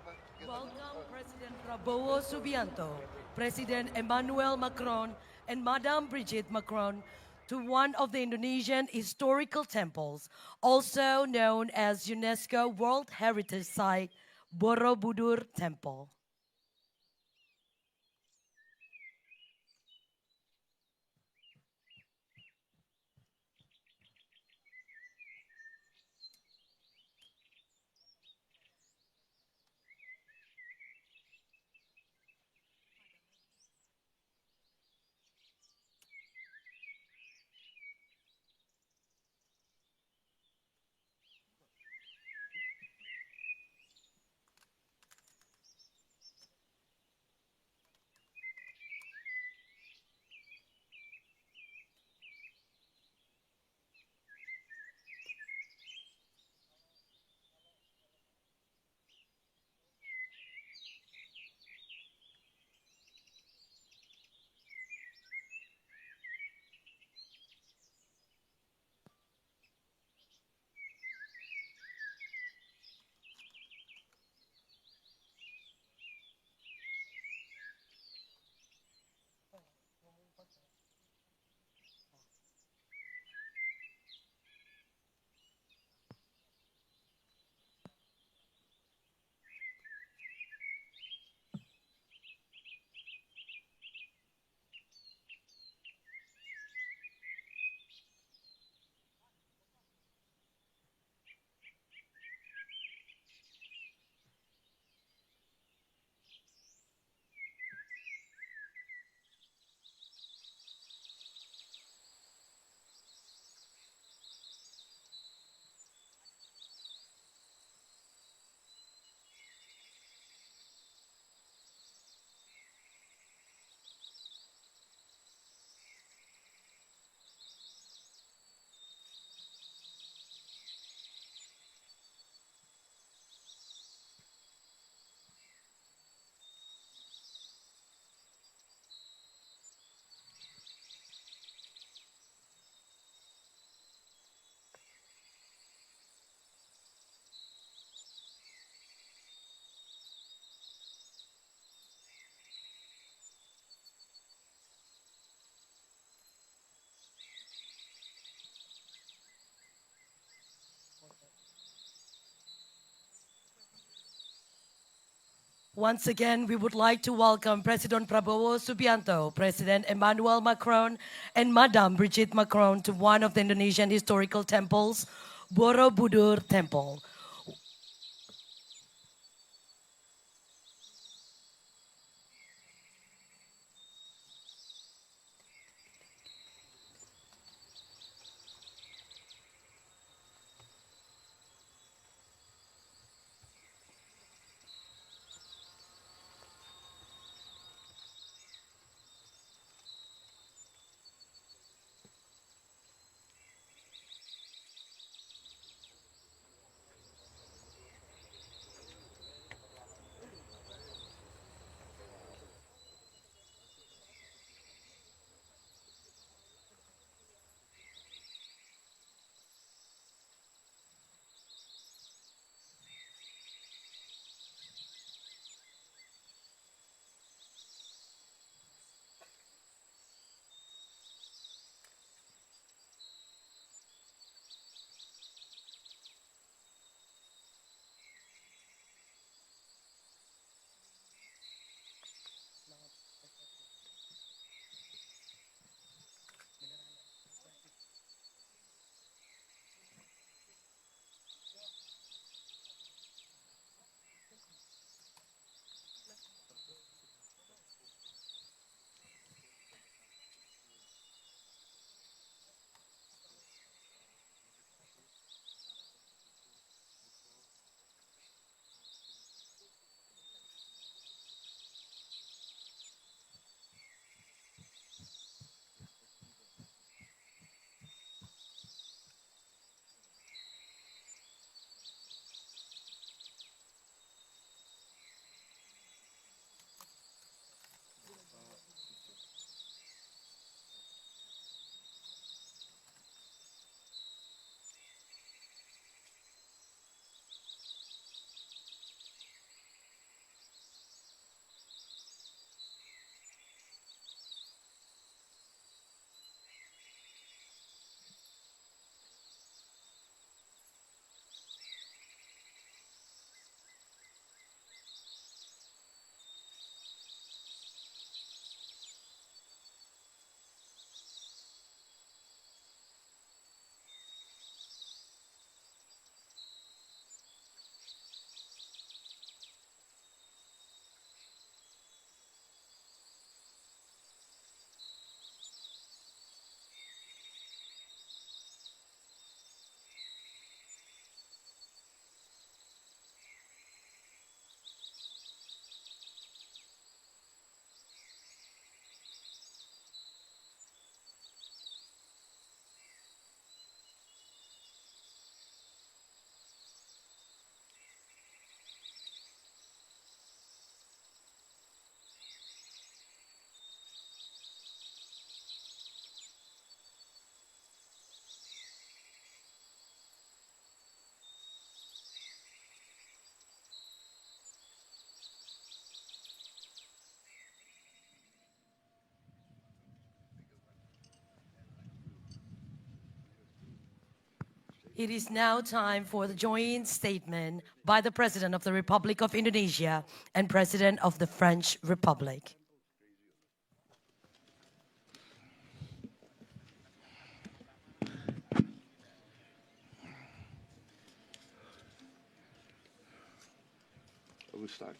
Welcome President Prabowo Subianto, President Emmanuel Macron, and Madame Brigitte Macron to one of the Indonesian historical temples, also known as UNESCO World Heritage Site, Borobudur Temple. Once again, we would like to welcome President Prabowo Subianto, President Emmanuel Macron, and Madame Brigitte Macron to one of the Indonesian historical temples, Borobudur Temple. It is now time for the joint statement by the President of the Republic of Indonesia and President of the French Republic. We'll start.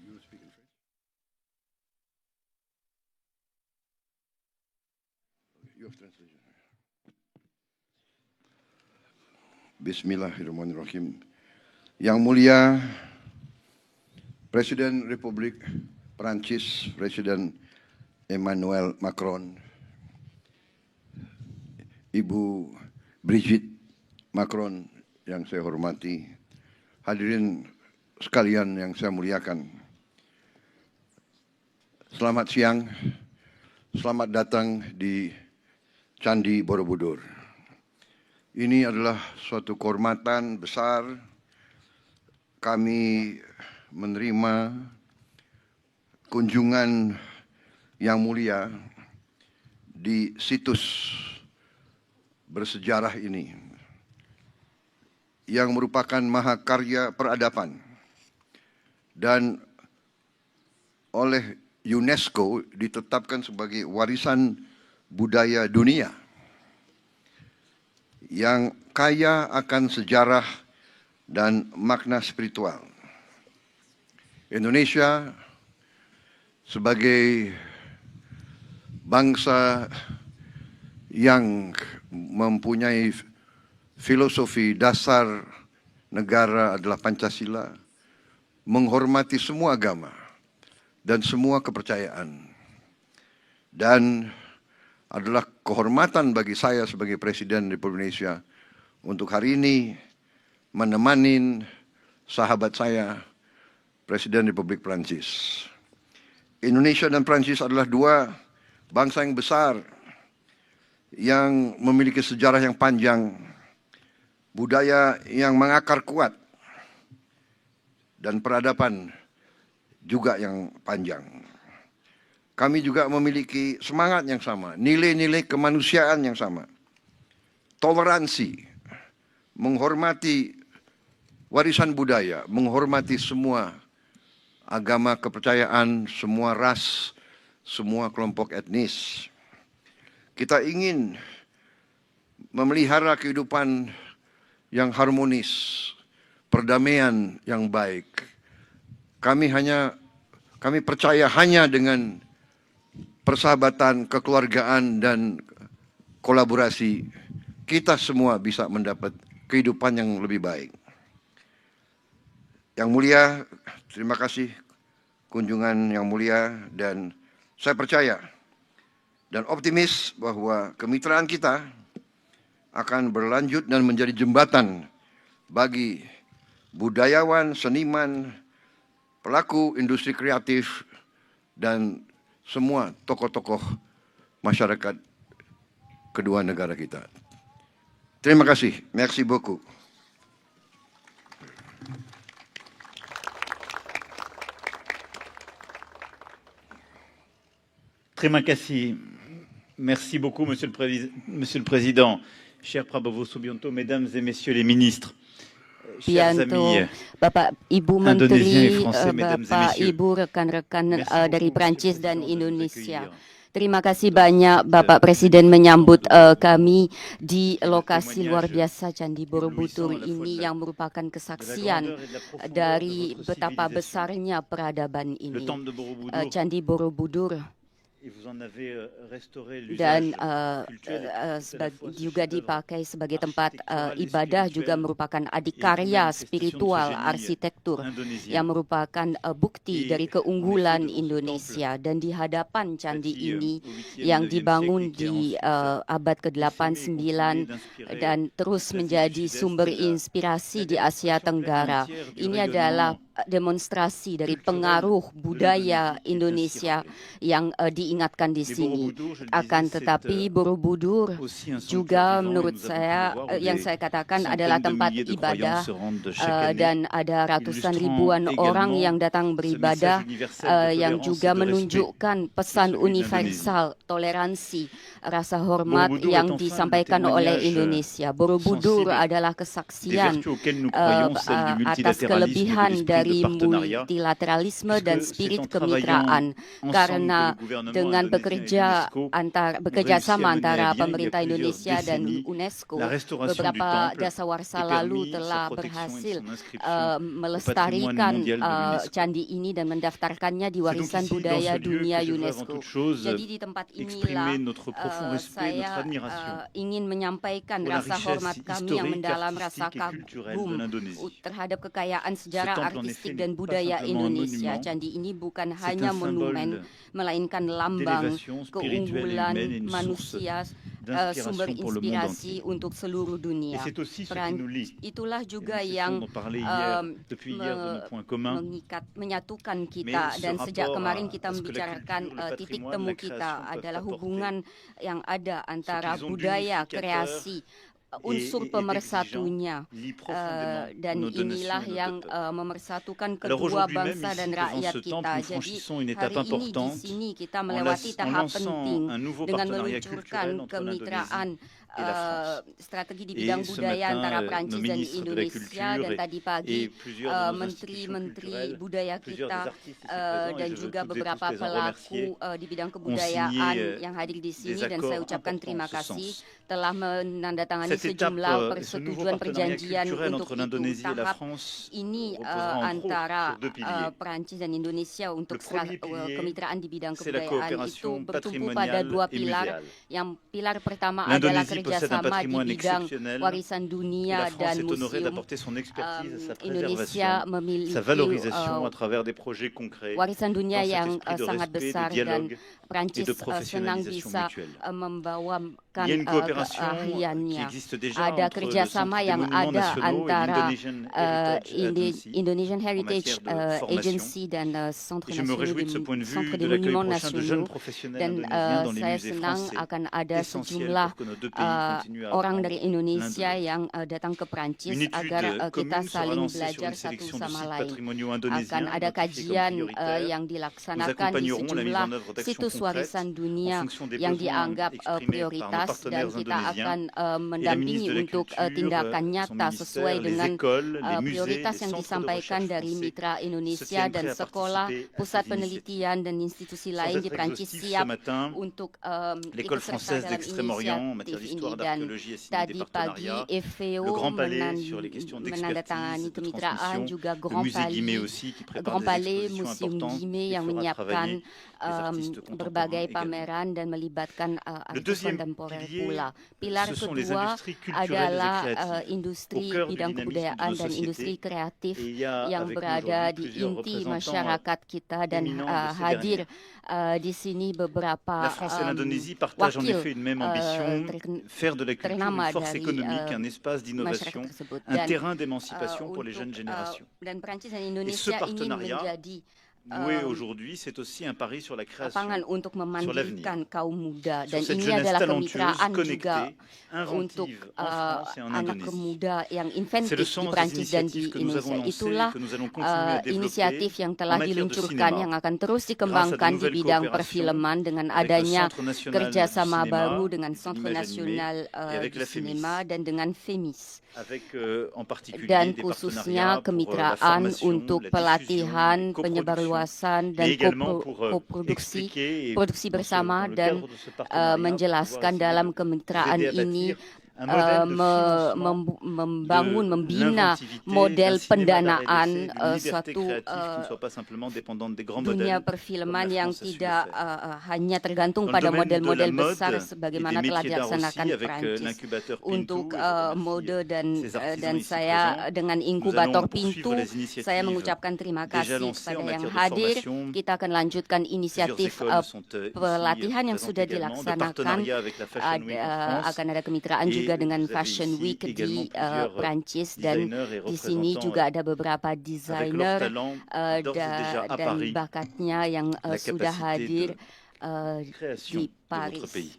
You speak in French? Okay, you have translation. Bismillahirrahmanirrahim. Yang mulia Presiden Republik Prancis, Presiden Emmanuel Macron, Ibu Brigitte Macron yang saya hormati, hadirin sekalian yang saya muliakan. Selamat siang, selamat datang di Candi Borobudur. Ini adalah suatu kehormatan besar kami menerima kunjungan yang mulia di situs bersejarah ini yang merupakan mahakarya peradaban dan oleh UNESCO ditetapkan sebagai warisan budaya dunia yang kaya akan sejarah dan makna spiritual. Indonesia sebagai bangsa yang mempunyai filosofi dasar negara adalah Pancasila, menghormati semua agama dan semua kepercayaan. Dan adalah kehormatan bagi saya sebagai Presiden Republik Indonesia untuk hari ini menemani sahabat saya, Presiden Republik Prancis. Indonesia dan Prancis adalah dua bangsa yang besar yang memiliki sejarah yang panjang, budaya yang mengakar kuat, dan peradaban juga yang panjang. Kami juga memiliki semangat yang sama, nilai-nilai kemanusiaan yang sama, toleransi, menghormati warisan budaya, menghormati semua agama, kepercayaan, semua ras, semua kelompok etnis. Kita ingin memelihara kehidupan yang harmonis, perdamaian yang baik. Kami percaya hanya dengan persahabatan, kekeluargaan, dan kolaborasi, kita semua bisa mendapat kehidupan yang lebih baik. Yang mulia, terima kasih kunjungan yang mulia, dan saya percaya dan optimis bahwa kemitraan kita akan berlanjut dan menjadi jembatan bagi budayawan, seniman, pelaku industri kreatif, dan semua tokoh-tokoh masyarakat kedua negara kita. Terima kasih. Merci beaucoup. Terima kasih. Merci beaucoup, Monsieur le Président. Cher Prabowo Subianto, Mesdames et Messieurs les ministres, chers amis Bapak Ibu Indonésiens et Menteri, Français, Mesdames et Bapak Messieurs. Ibu rekan-rekan dari Prancis dan Indonesia. Accueillir. Terima kasih banyak Bapak Presiden menyambut kami di lokasi luar biasa Candi Borobudur ini yang merupakan kesaksian dari betapa besarnya peradaban ini. Candi Borobudur dan juga dipakai sebagai tempat ibadah, juga merupakan adikarya spiritual arsitektur yang merupakan bukti dari keunggulan Indonesia. Dan di hadapan candi ini yang dibangun di abad ke-8, 9 dan terus menjadi sumber inspirasi di Asia Tenggara, ini adalah demonstrasi dari pengaruh budaya Indonesia yang diingatkan di sini. Akan tetapi Borobudur juga menurut saya yang saya katakan adalah tempat ibadah dan ada ratusan ribuan orang yang datang beribadah yang juga menunjukkan pesan universal toleransi, rasa hormat yang disampaikan oleh Indonesia. Borobudur adalah kesaksian atas kelebihan dari multilateralisme dan spirit kemitraan, karena dengan bekerja sama antara pemerintah Indonesia dan UNESCO, beberapa dasawarsa lalu telah berhasil melestarikan candi ini dan mendaftarkannya di warisan budaya dunia UNESCO. Jadi di tempat inilah saya ingin menyampaikan rasa hormat kami yang mendalam, rasa kagum terhadap kekayaan sejarah artistik dan budaya Indonesia. Candi ini bukan hanya monumen, melainkan lambang keunggulan manusia, sumber inspirasi untuk seluruh dunia. Itulah juga yang menyatukan kita, dan sejak kemarin kita membicarakan titik temu kita adalah hubungan yang ada antara budaya, kreasi, unsur pemersatunya, dan inilah yang memersatukan kedua bangsa dan rakyat kita. Jadi hari ini di sini kita melewati tahap penting dengan meluncurkan kemitraan strategi di bidang budaya antara Prancis dan Indonesia, dan tadi pagi menteri-menteri budaya kita dan juga beberapa pelaku di bidang kebudayaan yang hadir di sini, dan saya ucapkan terima kasih telah menandatangani sejumlah persetujuan perjanjian untuk itu. Tahap ini antara Prancis dan Indonesia untuk kemitraan di bidang kebudayaan itu bertumpu pada dua pilar. Yang pilar pertama adalah kerjasama di bidang warisan dunia dan museum. Indonesia memiliki warisan dunia yang sangat besar, dan Prancis senang bisa membawakan keahliannya. Ada kerjasama yang ada antara Indonesian Heritage Agency dan Centre de Monuments Nationaux, dan saya senang akan ada sejumlah orang dari Indonesia yang datang ke Prancis agar kita saling belajar satu sama lain. Akan ada kajian yang dilaksanakan di sejumlah situs warisan dunia yang dianggap prioritas, dan kita akan mendampingi untuk tindakan nyata sesuai dengan prioritas yang disampaikan dari mitra Indonesia, dan sekolah, pusat penelitian dan institusi lain di Prancis siap untuk ikut serta dalam inisiatif ini. Dan tadi pagi FVO menandatangani kemitraan juga Grand Palais Museum Guimet yang menyiapkan berbagai pameran dan melibatkan artis kontemporer pula. Pilar kedua adalah industri bidang kebudayaan dan industri kreatif yang berada di inti masyarakat kita, dan hadir di sini beberapa wakil ternama dari masyarakat tersebut, dan Prancis dan Indonesia ingin menjadi aujourd'hui, c'est aussi un pari sur la création, untuk sur memandirikan kaum muda, dan ini adalah kemitraan juga untuk anak muda yang inventif di Prancis dan di Indonesia. Itulah inisiatif yang telah diluncurkan, yang akan terus dikembangkan di bidang perfilman dengan adanya kerjasama baru dengan Centre National du Cinéma dan dengan FEMIS, dan khususnya kemitraan untuk pelatihan, penyebarluasan dan produksi bersama, dan menjelaskan dalam kemitraan ini membina model pendanaan suatu dunia perfilman yang tidak hanya tergantung pada model-model besar sebagaimana telah dilaksanakan Prancis. Untuk mode dan saya dengan inkubator pintu, saya mengucapkan terima kasih kepada yang hadir. Kita akan lanjutkan inisiatif pelatihan yang sudah dilaksanakan. Akan ada kemitraan juga juga dengan vous avez Fashion ici Week di également plusieurs Prancis, dan designers et di sini représentants juga ada beberapa avec leur desainer talent d'ores et déjà à dan Paris bakatnya yang la sudah capacité hadir de création di de votre Paris. pays.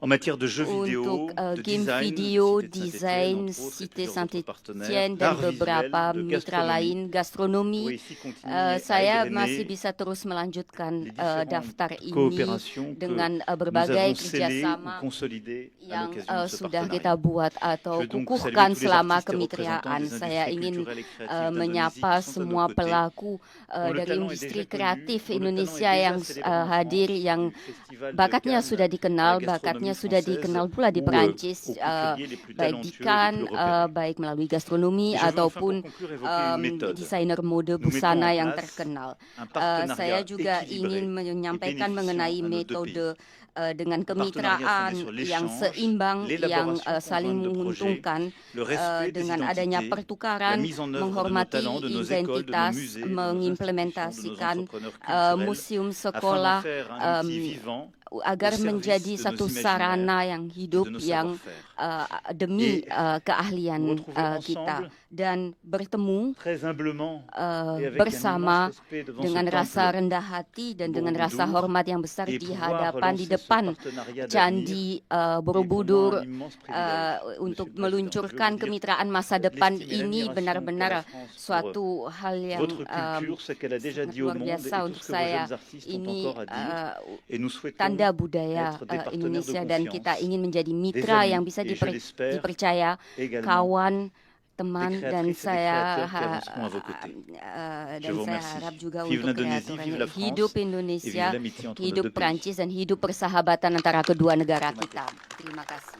En matière de jeux vidéo, Untuk de game design, video, Cité de Saint-Étienne, desain, entre autres, et Cité plusieurs autres partenaires, Saint-Étienne, dan d'art visuel, beberapa de mitra gastronomie, lain, vous gastronomi, pourrez ici continuer à saya masih égrener bisa terus melanjutkan les différentes daftar ini coopérations que dengan nous berbagai avons scellées ou kerjasama consolidées à yang l'occasion de ce sudah kita partenariat. buat atau Je veux donc kukuhkan saluer tous les selama artistes et représentants kemitraan. des Saya industries ingin culturelles et créatives d'Indonésie menyapa qui sont à nos semua côtés, pelaku dont le dari talent est industri déjà connu, kreatif dont le talent est Indonesia déjà yang célébré en hadir, France, yang du Festival de bakatnya Cannes sudah à la dikenal, gastronomie bakatnya sudah française dikenal pula di ou Perancis, aux couturiers les plus baik di talentueux et les Cannes, plus repérés. baik melalui gastronomi Et je veux enfin ataupun pour conclure évoquer une méthode. desainer mode Nous mettons busana en yang place terkenal. un partenariat Saya juga équilibré ingin et menyampaikan bénéficiant mengenai à nos deux metode pays. dengan Un partenariat kemitraan fondé sur yang l'échange, seimbang, yang l'élaboration saling conjointe de projets, menguntungkan, le respect des dengan adanya identités, la pertukaran, mise en œuvre de nos menghormati talents, de nos écoles, de nos identitas, musées, de nos institutions, de nos mengimplementasikan entrepreneurs culturels, museum afin sekolah, d'en faire un outil vivant agar au service menjadi de nos satu imaginaires sarana yang et hidup de nos yang savoir-faire. demi Et keahlian nous retrouver kita, ensemble dan bertemu très humblement et avec un bersama immense respect devant dengan ce rasa temple rendah hati dan dengan rasa Borobudur hormat yang besar et di pouvoir hadapan, di relancer ce depan partenariat d'avenir Candi est pour moi Borobudur, un immense privilège, Monsieur untuk le Président. meluncurkan Je veux vous dire kemitraan masa depan l'estime et ini l'admiration benar-benar qu'a la France pour suatu hal yang votre culture, ce qu'elle a déjà sangat dit au luar monde et biasa tout untuk ce que vos saya. jeunes artistes ont Ini encore à dire. Et nous souhaitons tanda budaya être des partenaires de Indonesia, dan kita confiance, ingin menjadi des mitra amis, yang bisa et je l'espère dipercaya, également kawan, des teman, dan créatrices et des saya créateurs qui avanceront à vos côtés. Je dan vous saya remercie. harap juga Vive untuk l'Indonésie, vive la kreatornya. France, Hidup et vive Indonesia, l'amitié entre nos hidup deux pays. Prancis, dan hidup persahabatan antara kedua negara kita. Terima kasih.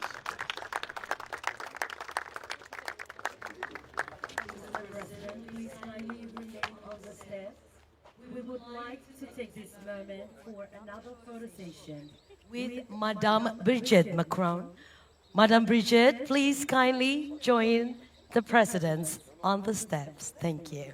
We would like to take this moment for another photo session with Madame Brigitte Macron. Madame Brigitte, please kindly join the presidents on the steps. Thank you.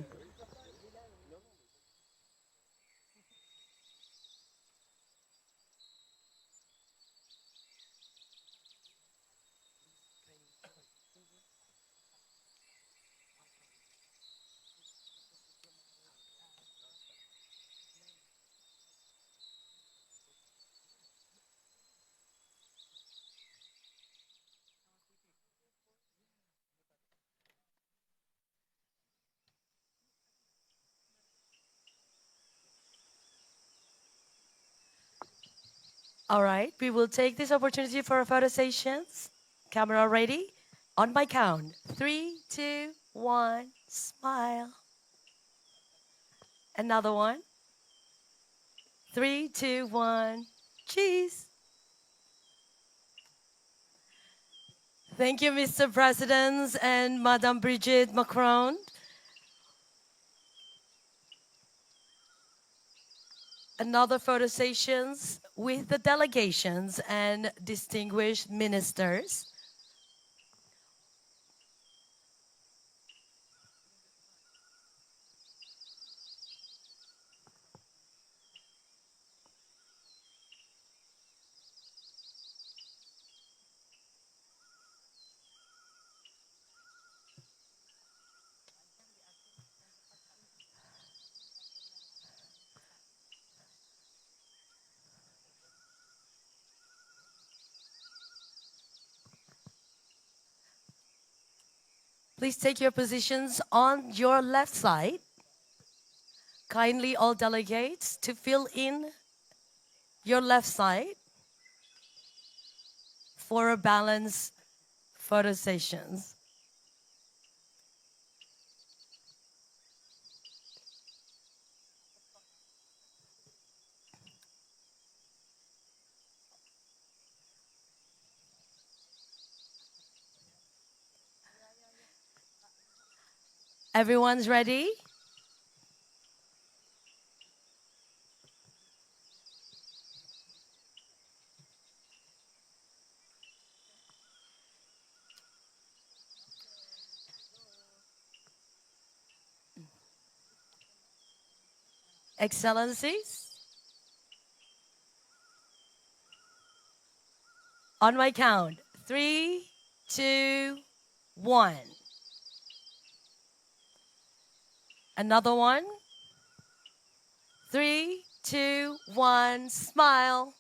All right, we will take this opportunity for photo sessions. Camera ready? On my count. 3, 2, 1, smile. Another one. 3, 2, 1, cheese. Thank you, Mr. President and Madame Brigitte Macron. Another photo sessions with the delegations and distinguished ministers. Please take your positions on your left side. Kindly all delegates to fill in your left side for a balanced photo sessions. Everyone's ready? Excellencies, on my count, 3, 2, 1. Another one. 3, 2, 1. Smile.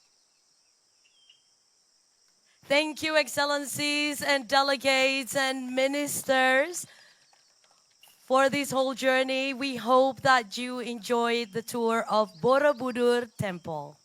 Thank you, Excellencies and delegates and ministers, for this whole journey. We hope that you enjoyed the tour of Borobudur Temple.